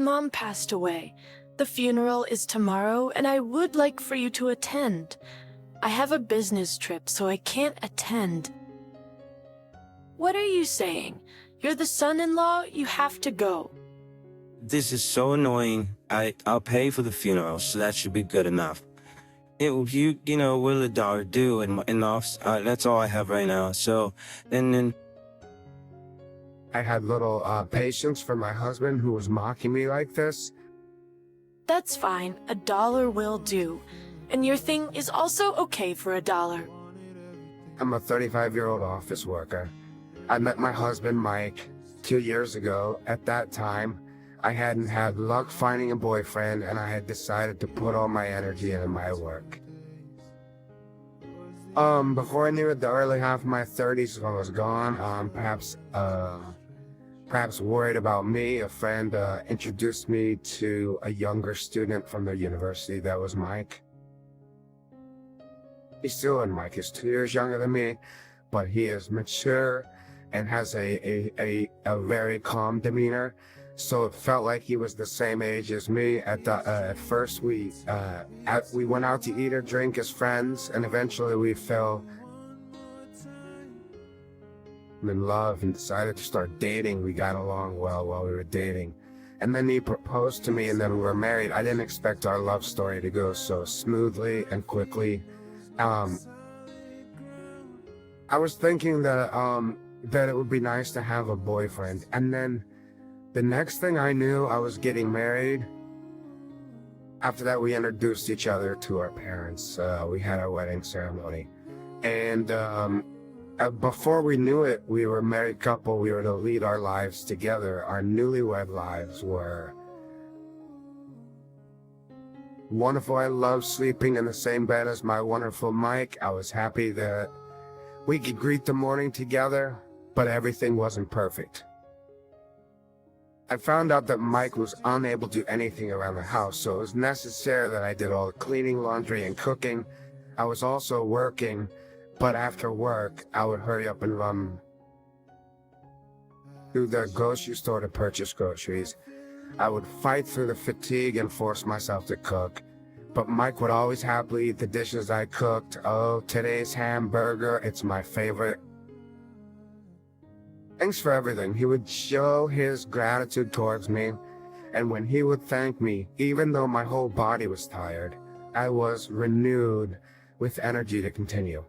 mom passed away. The funeral is tomorrow, and I would like for you to attend. I have a business trip, so I can't attend. What are you saying? You're the son-in-law, you have to go. This is so annoying. I'll pay for the funeral, so that should be good enough. Will a dollar do in offs? That's all I have right now. So, then I had little patience for my husband who was mocking me like this. That's fine, $1 will do. And your thing is also okay for $1. I'm a 35-year-old office worker. I met my husband, Mike, 2 years ago. At that time, I hadn't had luck finding a boyfriend, and I had decided to put all my energy into my work. Before I knew it, the early half of my 30s was gone. Perhaps worried about me, a friend introduced me to a younger student from the university. That was Mike. He's still in Mike. He's 2 years younger than me, but he is mature and has a very calm demeanor. So it felt like he was the same age as me. At first, we went out to eat or drink as friends, and eventually we fell in love and decided to start dating. We got along well while we were dating, and then he proposed to me, and then we were married. I didn't expect our love story to go so smoothly and quickly. I was thinking that it would be nice to have a boyfriend, and then the next thing I knew, I was getting married. After that, we introduced each other to our parents. We had our wedding ceremony. And before we knew it, we were a married couple. We were to lead our lives together. Our newlywed lives were wonderful. I loved sleeping in the same bed as my wonderful Mike. I was happy that we could greet the morning together, but everything wasn't perfect. I found out that Mike was unable to do anything around the house, so it was necessary that I did all the cleaning, laundry, and cooking. I was also working, but after work, I would hurry up and run to the grocery store to purchase groceries. I would fight through the fatigue and force myself to cook, but Mike would always happily eat the dishes I cooked. Oh, today's hamburger, it's my favorite. Thanks for everything. He would show his gratitude towards me, and when he would thank me, even though my whole body was tired, I was renewed with energy to continue.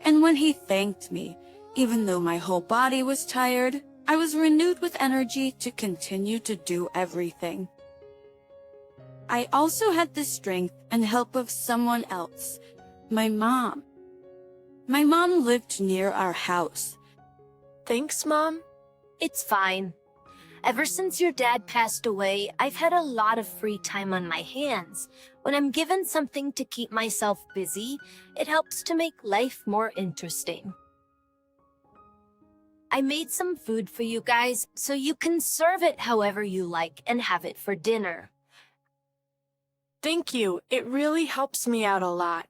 And when he thanked me, even though my whole body was tired, I was renewed with energy to continue to do everything. I also had the strength and help of someone else, my mom. My mom lived near our house. Thanks, Mom. It's fine. Ever since your dad passed away, I've had a lot of free time on my hands. When I'm given something to keep myself busy, it helps to make life more interesting. I made some food for you guys, so you can serve it however you like and have it for dinner. Thank you. It really helps me out a lot.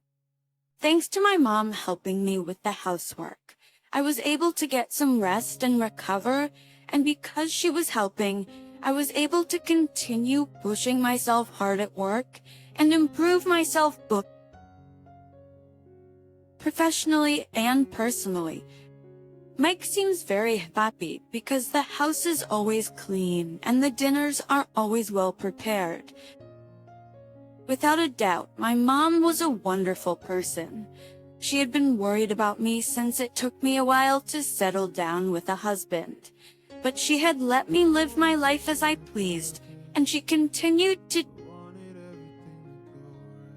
Thanks to my mom helping me with the housework, I was able to get some rest and recover, and because she was helping, I was able to continue pushing myself hard at work and improve myself both professionally and personally. Mike seems very happy because the house is always clean and the dinners are always well prepared. Without a doubt, my mom was a wonderful person. She had been worried about me since it took me a while to settle down with a husband. But she had let me live my life as I pleased, and she continued to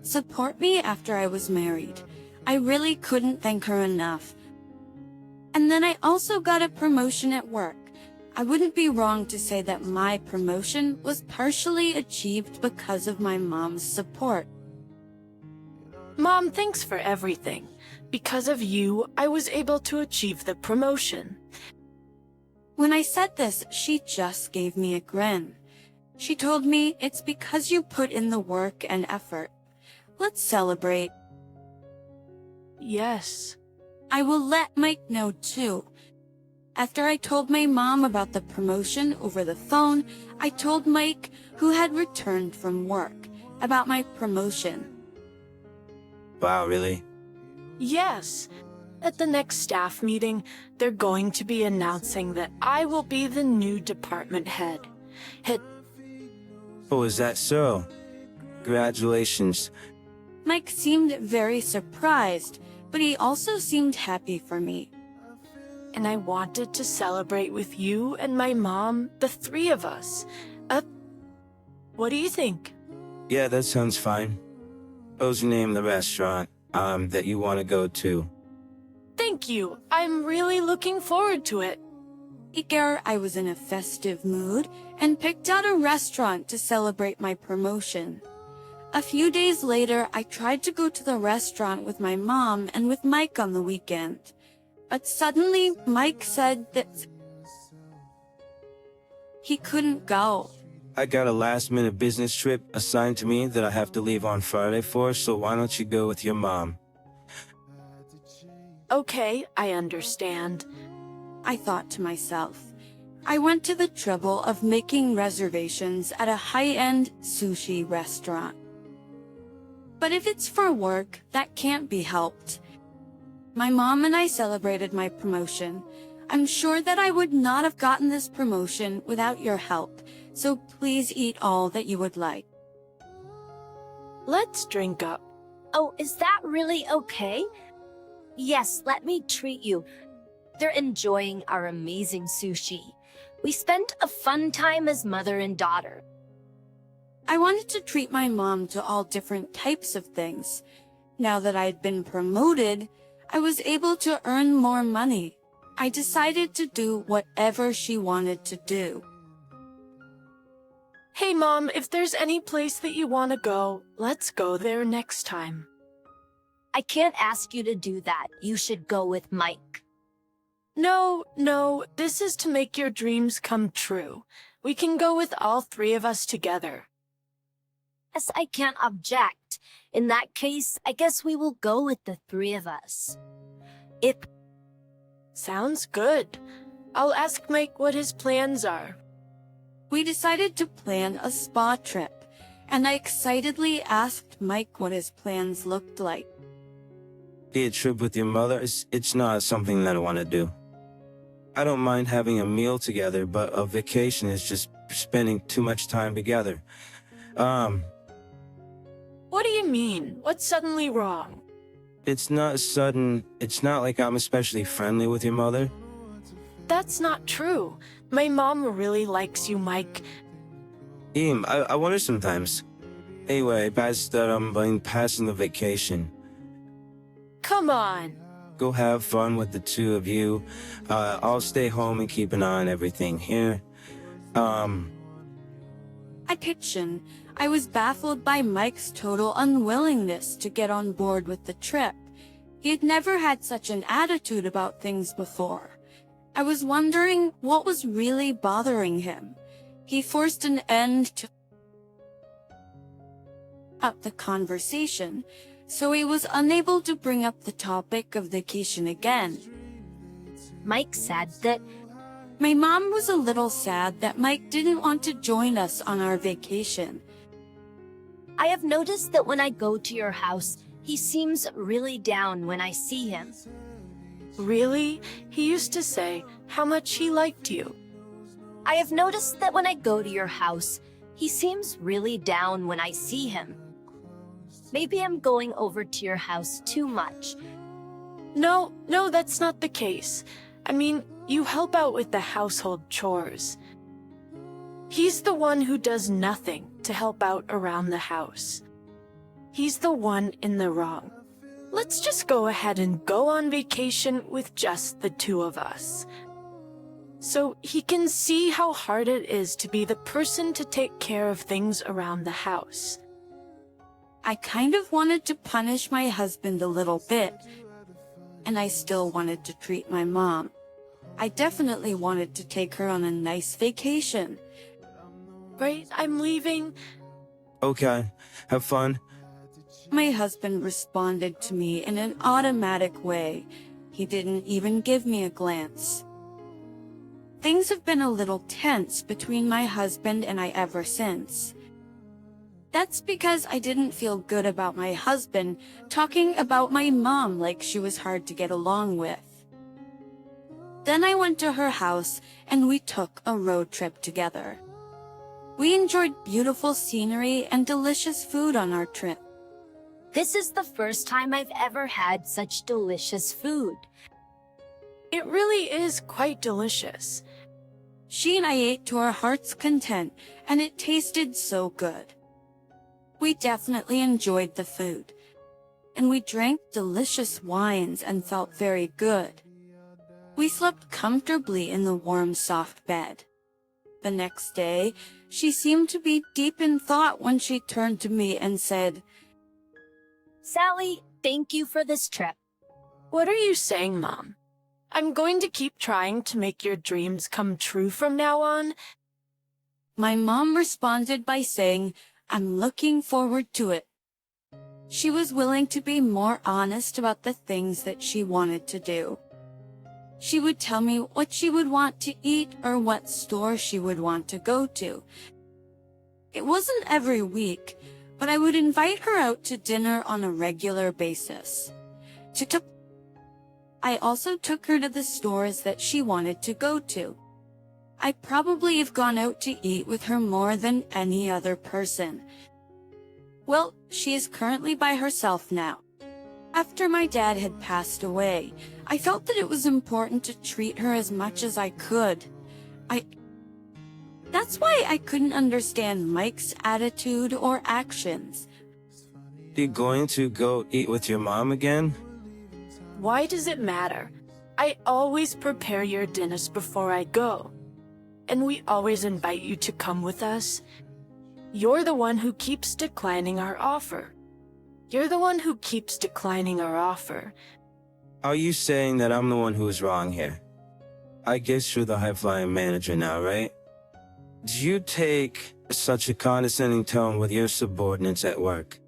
support me after I was married. I really couldn't thank her enough. And then I also got a promotion at work. I wouldn't be wrong to say that my promotion was partially achieved because of my mom's support. Mom, thanks for everything. Because of you, I was able to achieve the promotion. When I said this, she just gave me a grin. She told me, it's because you put in the work and effort. Let's celebrate. Yes. I will let Mike know too. After I told my mom about the promotion over the phone, I told Mike, who had returned from work, about my promotion. Wow, really? Yes. At the next staff meeting, they're going to be announcing that I will be the new department head. Oh, is that so? Congratulations. Mike seemed very surprised, but he also seemed happy for me. And I wanted to celebrate with you and my mom, the three of us. What do you think? Yeah, that sounds fine. Suppose you name the restaurant, that you want to go to. Thank you. I'm really looking forward to it. Eager, I was in a festive mood and picked out a restaurant to celebrate my promotion. A few days later, I tried to go to the restaurant with my mom and with Mike on the weekend. But suddenly, Mike said that he couldn't go. I got a last-minute business trip assigned to me that I have to leave on Friday for, so why don't you go with your mom? Okay, I understand. I thought to myself. I went to the trouble of making reservations at a high-end sushi restaurant. But if it's for work, that can't be helped. My mom and I celebrated my promotion. I'm sure that I would not have gotten this promotion without your help, so please eat all that you would like. Let's drink up. Oh, is that really okay? Yes, let me treat you. They're enjoying our amazing sushi. We spent a fun time as mother and daughter. I wanted to treat my mom to all different types of things. Now that I'd been promoted, I was able to earn more money. I decided to do whatever she wanted to do. Hey, Mom, if there's any place that you want to go, let's go there next time. I can't ask you to do that. You should go with Mike. No, this is to make your dreams come true. We can go with all three of us together. Yes, I can't object. In that case, I guess we will go with the three of us. Sounds good. I'll ask Mike what his plans are. We decided to plan a spa trip, and I excitedly asked Mike what his plans looked like. Be a trip with your mother, it's not something that I want to do. I don't mind having a meal together, but a vacation is just spending too much time together. What do you mean? What's suddenly wrong? It's not sudden. It's not like I'm especially friendly with your mother. That's not true. My mom really likes you, Mike. I wonder sometimes. Anyway, best that I'm going passing the vacation. Come on. Go have fun with the two of you. I'll stay home and keep an eye on everything here. I pitched in. I was baffled by Mike's total unwillingness to get on board with the trip. He had never had such an attitude about things before. I was wondering what was really bothering him. He forced an end to the conversation, so he was unable to bring up the topic of vacation again. Mike said that My mom was a little sad that Mike didn't want to join us on our vacation. I have noticed that when I go to your house, he seems really down when I see him. Really? He used to say how much he liked you. I have noticed that when I go to your house, he seems really down when I see him. Maybe I'm going over to your house too much. No, that's not the case. I mean, you help out with the household chores. He's the one who does nothing to help out around the house. He's the one in the wrong. Let's just go ahead and go on vacation with just the two of us. So he can see how hard it is to be the person to take care of things around the house. I kind of wanted to punish my husband a little bit, and I still wanted to treat my mom. I definitely wanted to take her on a nice vacation. Great, I'm leaving. Okay, have fun. My husband responded to me in an automatic way. He didn't even give me a glance. things have been a little tense between my husband and I ever since. That's because I didn't feel good about my husband talking about my mom like she was hard to get along with. Then I went to her house and we took a road trip together. We enjoyed beautiful scenery and delicious food on our trip. This is the first time I've ever had such delicious food. It really is quite delicious. She and I ate to our heart's content, and it tasted so good. We definitely enjoyed the food, and we drank delicious wines and felt very good. We slept comfortably in the warm, soft bed. The next day, she seemed to be deep in thought when she turned to me and said, Sally, thank you for this trip. What are you saying, Mom? I'm going to keep trying to make your dreams come true from now on. My mom responded by saying, I'm looking forward to it. She was willing to be more honest about the things that she wanted to do. She would tell me what she would want to eat or what store she would want to go to. It wasn't every week, but I would invite her out to dinner on a regular basis. I also took her to the stores that she wanted to go to. I probably have gone out to eat with her more than any other person. Well, she is currently by herself now. After my dad had passed away, I felt that it was important to treat her as much as I could. That's why I couldn't understand Mike's attitude or actions. You going to go eat with your mom again? Why does it matter? I always prepare your dinners before I go. And we always invite you to come with us. You're the one who keeps declining our offer. You're the one who keeps declining our offer. Are you saying that I'm the one who is wrong here? I guess you're the high-flying manager now, right? Do you take such a condescending tone with your subordinates at work?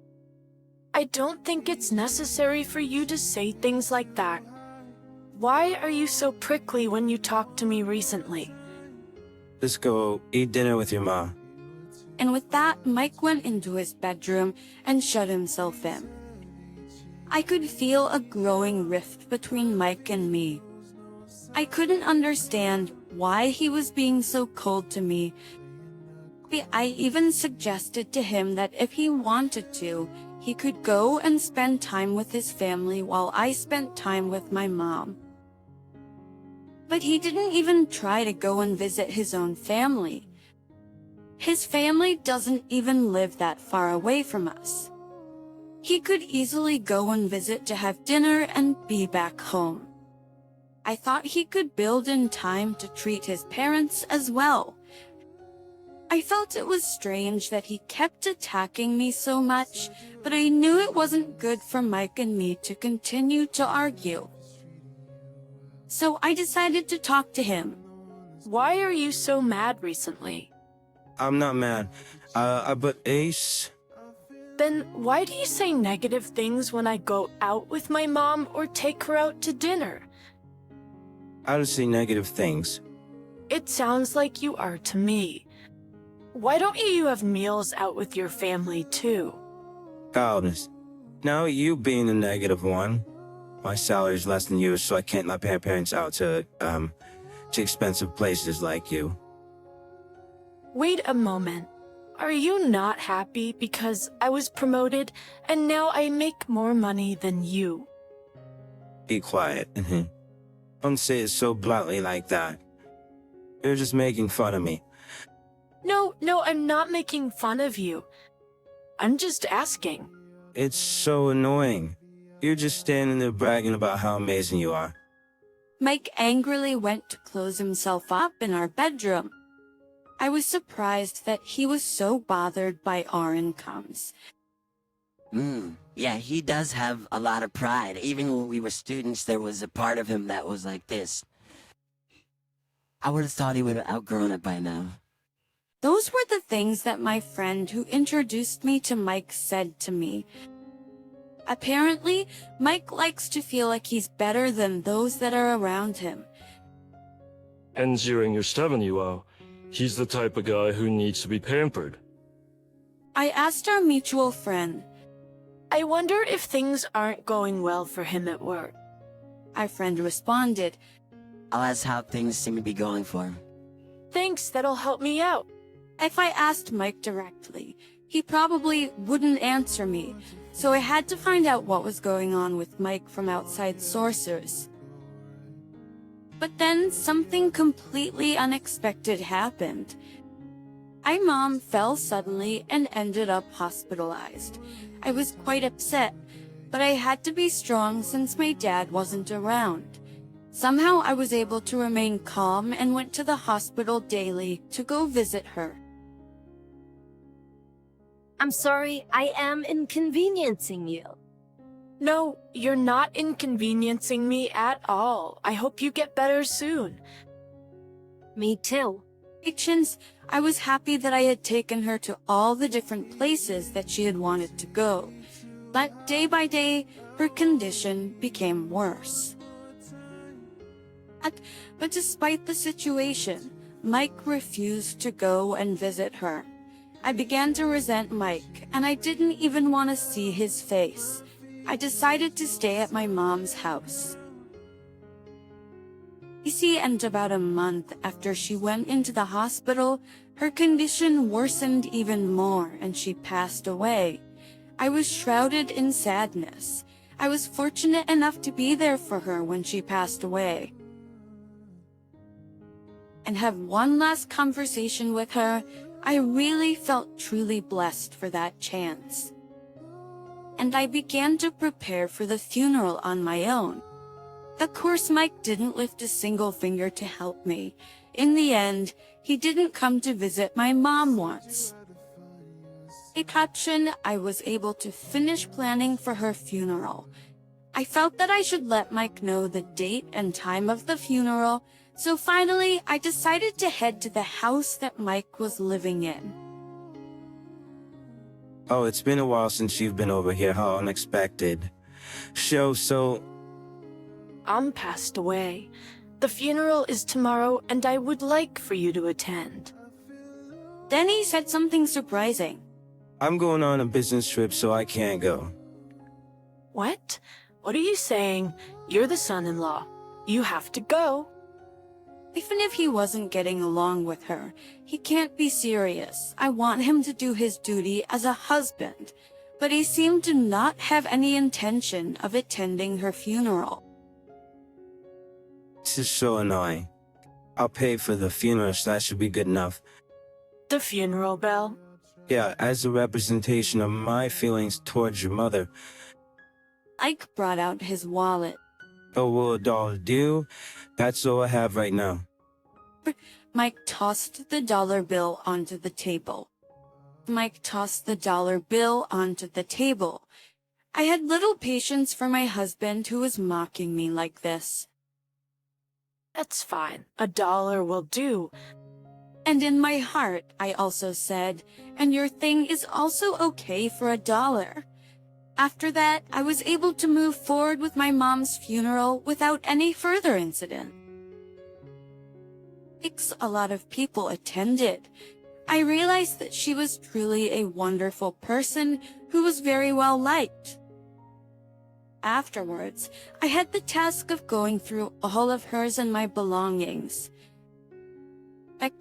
I don't think it's necessary for you to say things like that. Why are you so prickly when you talk to me recently? Let's go eat dinner with your mom. And with that, Mike went into his bedroom and shut himself in. I could feel a growing rift between Mike and me. I couldn't understand why he was being so cold to me. I even suggested to him that if he wanted to, he could go and spend time with his family while I spent time with my mom. But he didn't even try to go and visit his own family. His family doesn't even live that far away from us. He could easily go and visit to have dinner and be back home. I thought he could build in time to treat his parents as well. I felt it was strange that he kept attacking me so much, but I knew it wasn't good for Mike and me to continue to argue. So I decided to talk to him. Why are you so mad recently? I'm not mad. But Ace... Then why do you say negative things when I go out with my mom or take her out to dinner? I don't say negative things. It sounds like you are to me. Why don't you have meals out with your family too? Childness. Now you being the negative one. My salary is less than yours, so I can't let my parents out to expensive places like you. Wait a moment. Are you not happy because I was promoted and now I make more money than you? Be quiet. Don't say it so bluntly like that. You're just making fun of me. No, I'm not making fun of you. I'm just asking. It's so annoying. You're just standing there bragging about how amazing you are. Mike angrily went to close himself up in our bedroom. I was surprised that he was so bothered by our incomes. Yeah, he does have a lot of pride. Even when we were students, there was a part of him that was like this. I would have thought he would have outgrown it by now. Those were the things that my friend who introduced me to Mike said to me. Apparently, Mike likes to feel like he's better than those that are around him. And during your 70, well, he's the type of guy who needs to be pampered. I asked our mutual friend. I wonder if things aren't going well for him at work. Our friend responded. I'll ask how things seem to be going for him. Thanks, that'll help me out. If I asked Mike directly, he probably wouldn't answer me, so I had to find out what was going on with Mike from outside sources. But then something completely unexpected happened. My mom fell suddenly and ended up hospitalized. I was quite upset, but I had to be strong since my dad wasn't around. Somehow I was able to remain calm and went to the hospital daily to go visit her. I'm sorry, I am inconveniencing you. No, you're not inconveniencing me at all. I hope you get better soon. Me too. Patience, I was happy that I had taken her to all the different places that she had wanted to go. But day by day, her condition became worse. But despite the situation, Mike refused to go and visit her. I began to resent Mike, and I didn't even want to see his face. I decided to stay at my mom's house. You see, and about a month after she went into the hospital, her condition worsened even more and she passed away. I was shrouded in sadness. I was fortunate enough to be there for her when she passed away and have one last conversation with her. I really felt truly blessed for that chance. And I began to prepare for the funeral on my own. Of course, Mike didn't lift a single finger to help me. In the end, he didn't come to visit my mom once. Exception, I was able to finish planning for her funeral. I felt that I should let Mike know the date and time of the funeral, so finally I decided to head to the house that Mike was living in. Oh, it's been a while since you've been over here. How unexpected. So, I'm passed away. The funeral is tomorrow, and I would like for you to attend. Then he said something surprising. I'm going on a business trip, so I can't go. What? What are you saying? You're the son-in-law. You have to go. Even if he wasn't getting along with her, he can't be serious. I want him to do his duty as a husband, but he seemed to not have any intention of attending her funeral. This is so annoying. I'll pay for the funeral, so that should be good enough. The funeral bell? Yeah, as a representation of my feelings towards your mother. Ike brought out his wallet. Oh, will $1 do? That's all I have right now. Mike tossed the dollar bill onto the table. Mike tossed the dollar bill onto the table. I had little patience for my husband who was mocking me like this. That's fine. $1 will do. And in my heart, I also said, and your thing is also okay for $1. After that, I was able to move forward with my mom's funeral without any further incident. A lot of people attended. I realized that she was truly a wonderful person who was very well liked. Afterwards, I had the task of going through all of hers and my belongings.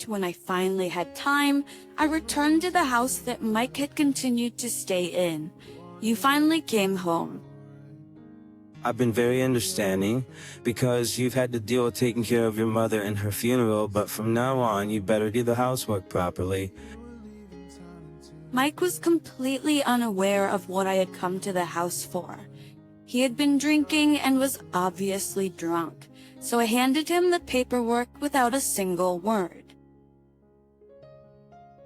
When I finally had time, I returned to the house that Mike had continued to stay in. You finally came home. I've been very understanding, because you've had to deal with taking care of your mother and her funeral, but from now on, you better do the housework properly. Mike was completely unaware of what I had come to the house for. He had been drinking and was obviously drunk, so I handed him the paperwork without a single word.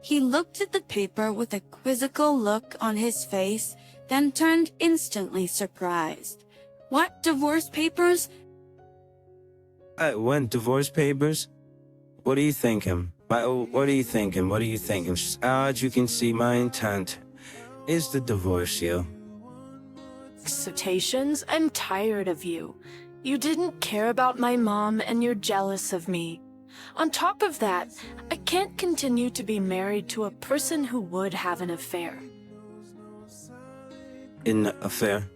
He looked at the paper with a quizzical look on his face, then turned instantly surprised. What, divorce papers? What, divorce papers? What are you thinking? What are you thinking? What are you thinking? As you can see, my intent is to divorce you. Excitations, I'm tired of you. You didn't care about my mom and you're jealous of me. On top of that, I can't continue to be married to a person who would have an affair. In affair?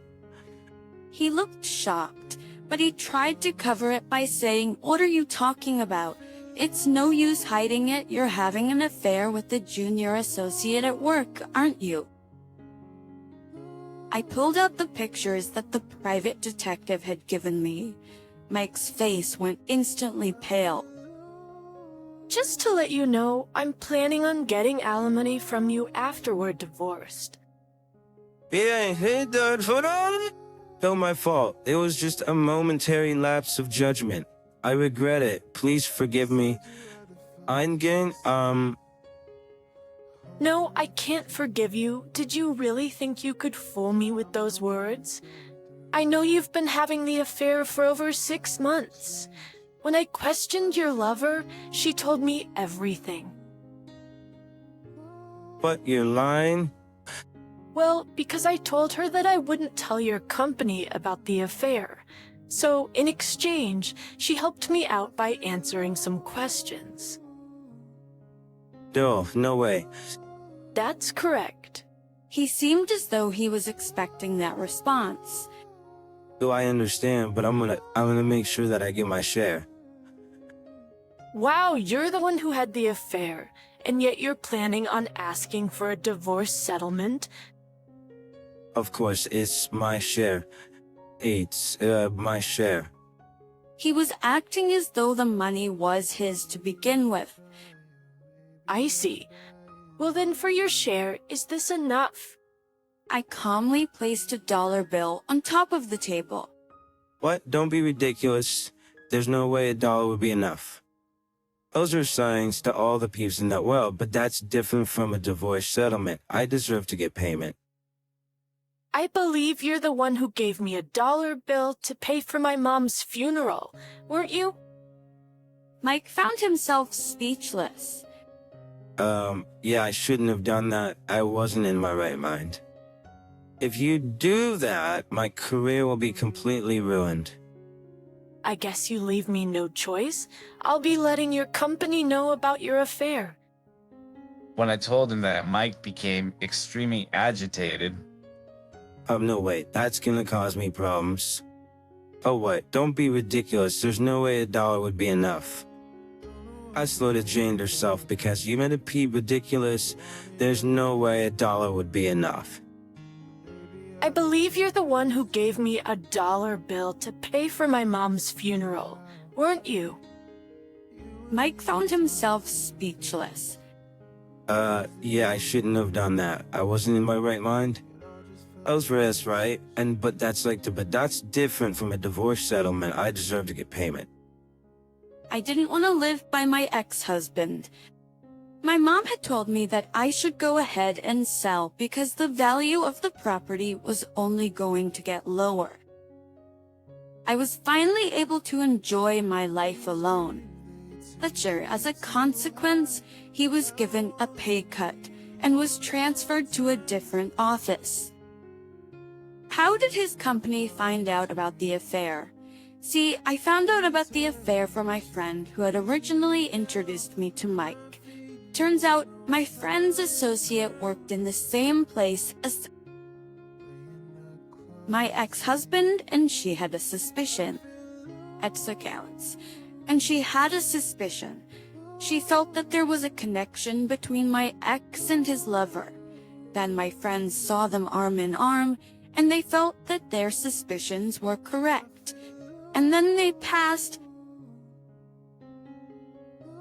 He looked shocked, but he tried to cover it by saying, "What are you talking about? It's no use hiding it. You're having an affair with the junior associate at work, aren't you?" I pulled out the pictures that the private detective had given me. Mike's face went instantly pale. Just to let you know, I'm planning on getting alimony from you after we're divorced. Yeah, hey, Dad, hold on. No, my fault. It was just a momentary lapse of judgment. I regret it. Please forgive me. Eingehen, No, I can't forgive you. Did you really think you could fool me with those words? I know you've been having the affair for over 6 months. When I questioned your lover, she told me everything. but you're lying? Well, because I told her that I wouldn't tell your company about the affair. So, in exchange, she helped me out by answering some questions. No way. That's correct. He seemed as though he was expecting that response. I understand, but I'm gonna make sure that I get my share. Wow, you're the one who had the affair, and yet you're planning on asking for a divorce settlement? Of course, it's my share. It's, my share. He was acting as though the money was his to begin with. I see. Well then, for your share, is this enough? I calmly placed a dollar bill on top of the table. What? Don't be ridiculous. There's no way $1 would be enough. Those are signs to all the peeps in that world, but that's different from a divorce settlement. I deserve to get payment. I believe you're the one who gave me a dollar bill to pay for my mom's funeral, weren't you? Mike found himself speechless. Yeah, I shouldn't have done that. I wasn't in my right mind. If you do that, my career will be completely ruined. I guess you leave me no choice. I'll be letting your company know about your affair. When I told him that, Mike became extremely agitated. No, wait, that's gonna cause me problems. Oh, what? Don't be ridiculous. There's no way $1 would be enough. I slowed Jane herself because you made it be ridiculous. There's no way $1 would be enough. I believe you're the one who gave me a dollar bill to pay for my mom's funeral, weren't you? Mike found himself speechless. Yeah, I shouldn't have done that. I wasn't in my right mind. I was raised right, but that's different from a divorce settlement. I deserve to get payment. I didn't want to live by my ex-husband. My mom had told me that I should go ahead and sell because the value of the property was only going to get lower. I was finally able to enjoy my life alone. Fletcher, as a consequence, he was given a pay cut and was transferred to a different office. How did his company find out about the affair? See, I found out about the affair from my friend who had originally introduced me to Mike. Turns out, my friend's associate worked in the same place as my ex-husband, and she had a suspicion. Ex-accounts. And she had a suspicion. She felt that there was a connection between my ex and his lover. Then my friends saw them arm in arm, and they felt that their suspicions were correct. And then they passed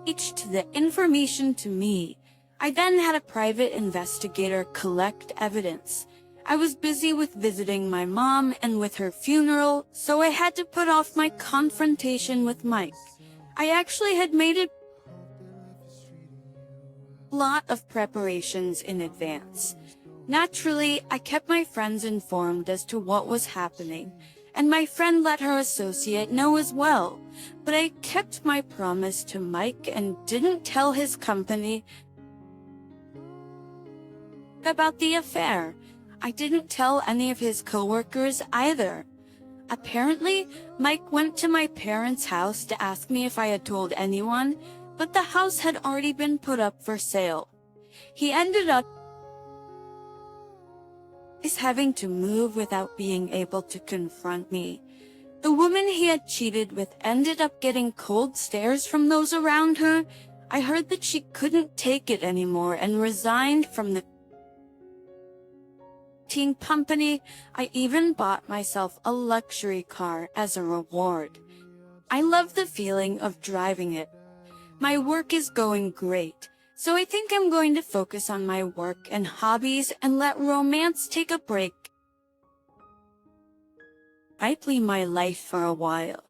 each to the information to me. I then had a private investigator collect evidence. I was busy with visiting my mom and with her funeral, so I had to put off my confrontation with Mike. I actually had made a lot of preparations in advance. Naturally, I kept my friends informed as to what was happening, and my friend let her associate know as well. But I kept my promise to Mike and didn't tell his company about the affair. I didn't tell any of his coworkers either. Apparently, Mike went to my parents' house to ask me if I had told anyone, but the house had already been put up for sale. He ended up having to move without being able to confront me. The woman he had cheated with ended up getting cold stares from those around her. I heard that she couldn't take it anymore and resigned from the teen company. I even bought myself a luxury car as a reward. I love the feeling of driving it. My work is going great, so I think I'm going to focus on my work and hobbies and let romance take a break. I play my life for a while.